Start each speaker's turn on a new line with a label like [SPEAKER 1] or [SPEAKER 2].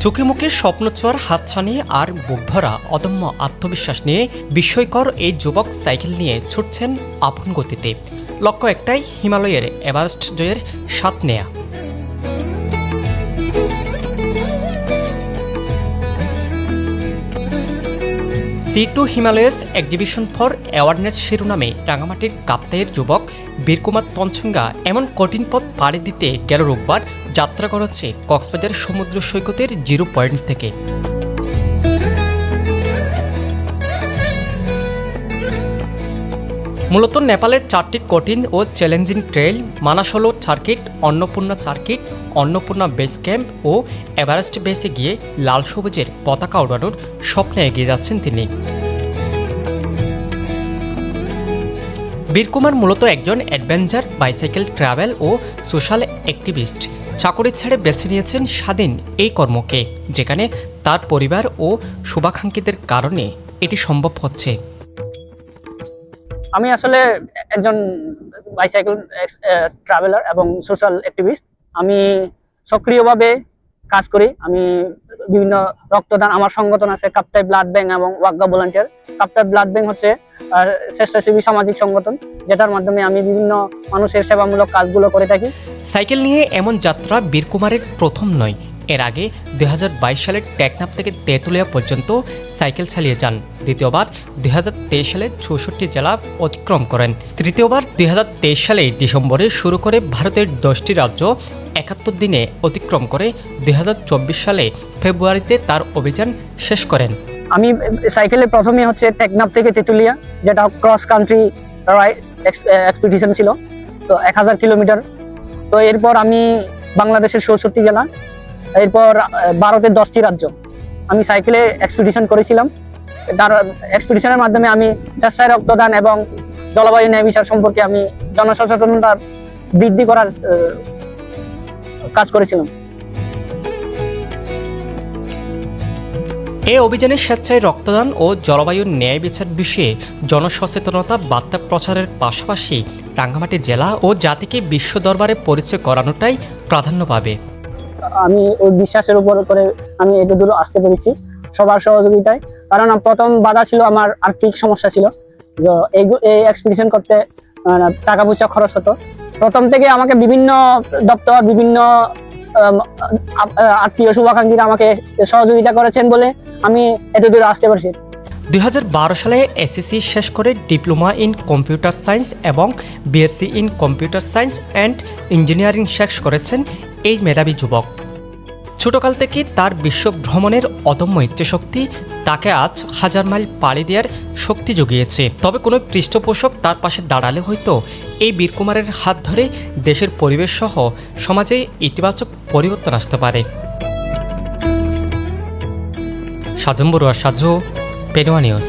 [SPEAKER 1] চোখে মুখে স্বপ্ন ছোঁয়ার হাতছানি আর বুক ভরা অদম্য আত্মবিশ্বাস নিয়ে বিস্ময়কর এই যুবক সাইকেল নিয়ে ছুটছেন আপন গতিতে। লক্ষ্য একটাই, হিমালয়ের এভারেস্ট জয়ের স্বাদ নেয়া। C2 Himalayas exhibition for awareness শিরোনামে রাঙামাটির কাপ্তাইয়ের যুবক বীরকুমার তঞ্চঙ্গা এমন কঠিন পথ পাড়ি দিতে গেল রোববার যাত্রা করেছে কক্সবাজার সমুদ্র সৈকতের 0 পয়েন্ট থেকে। মূলত নেপালের 4টি কঠিন ও challenging trail Manaslu circuit, Annapurna circuit, Annapurna base camp ও এভারেস্ট বেসে গিয়ে লাল সবুজের পতাকা ওড়ানোর স্বপ্নে এগিয়ে যাচ্ছেন তিনি। বীরকুমার মূলত একজন অ্যাডভেঞ্চার, বাইসাইকেল ট্রাভেল ও সোশ্যাল অ্যাক্টিভিস্ট। চাকরি ছেড়ে বেছে নিয়েছেন স্বাধীন এই কর্মকে, যেখানে তার পরিবার ও শুভাকাঙ্ক্ষীদের কারণে এটি সম্ভব হচ্ছে।
[SPEAKER 2] আমি আসলে একজন বাইসাইকেল ট্রাভেলার এবং সোশ্যাল অ্যাক্টিভিস্ট। আমি সক্রিয়ভাবে কাজ করি। আমি বিভিন্ন রক্তদান, আমার সংগঠন আছে কাপ্তাই ব্লাড ব্যাংক এবং Wagga volunteer. Kaptai blood bank হচ্ছে স্বেচ্ছাসেবী সামাজিক সংগঠন, যেটার মাধ্যমে আমি বিভিন্ন মানুষের সেবামূলক কাজগুলো করে থাকি।
[SPEAKER 1] সাইকেল নিয়ে এমন যাত্রা বীরকুমারের প্রথম নয়। এর আগে 2022 সালের টেকনাফ থেকে তেঁতুলিয়া পর্যন্ত সাইকেল চালিয়ে যান। দ্বিতীয়বার 2023 সালে 64 জেলা অতিক্রম করেন। তৃতীয়বার 2023 সালে ডিসেম্বরে শুরু করে ভারতের 10টি রাজ্য 71 দিনে অতিক্রম করে 2024 সালে ফেব্রুয়ারিতে তার অভিযান শেষ করেন।
[SPEAKER 2] আমি সাইকেলে প্রথমে হচ্ছে টেকনাফ থেকে তেঁতুলিয়া, যেটা ক্রস কান্ট্রি এক্সপিডিশন ছিল, তো 1000 কিলোমিটার। তো এরপর আমি বাংলাদেশের 64 জেলা, এরপর ভারতের 10টি রাজ্য আমি সাইকেলে এক্সপিডিশন করেছিলাম। তার এক্সপিডিশনের মাধ্যমে আমি স্বেচ্ছায় রক্তদান এবং জলবায়ু ন্যায় বিচার সম্পর্কে আমি জনসচেতনতা বৃদ্ধি করার কাজ করেছিলাম।
[SPEAKER 1] এই অভিযানে স্বেচ্ছায় রক্তদান ও জলবায়ু ন্যায় বিচার বিষয়ে জনসচেতনতা বার্তা প্রচারের পাশাপাশি রাঙ্গামাটি জেলা ও জাতিকে বিশ্ব দরবারে পরিচয় করানোটাই প্রাধান্য পাবে।
[SPEAKER 2] আমি ওই বিশ্বাসের উপর করে আমি এত দূর আসতে পেরেছি সবার সহযোগিতায়। কারণ প্রথম বাধা ছিল আমার আর্থিক সমস্যা ছিল, এই এক্সপিডিশন করতে টাকা পয়সা খরচ হতো। প্রথম থেকে আমাকে বিভিন্ন দপ্তর, বিভিন্ন আত্মীয় শুভাকাঙ্ক্ষীরা আমাকে সহযোগিতা করেছেন বলে আমি এত দূর আসতে পারছি।
[SPEAKER 1] 2012 সালে এসএসসি শেষ করে ডিপ্লোমা ইন কম্পিউটার সায়েন্স এবং BSc in computer science and engineering শেষ করেছেন এই মেধাবী যুবক। ছোটকাল থেকে তার বিশ্ব ভ্রমণের অদম্য ইচ্ছাশক্তি তাকে আজ 1000 মাইল পাড়ি দেওয়ার শক্তি জুগিয়েছে। তবে কোনো পৃষ্ঠপোষক তার পাশে দাঁড়ালে হয়তো এই বীরকুমারের হাত ধরে দেশের পরিবেশ সহ সমাজে ইতিবাচক পরিবর্তন আসতে পারে। সাজম বড়ুয়া, সাজু, পেডুয়া নিউজ।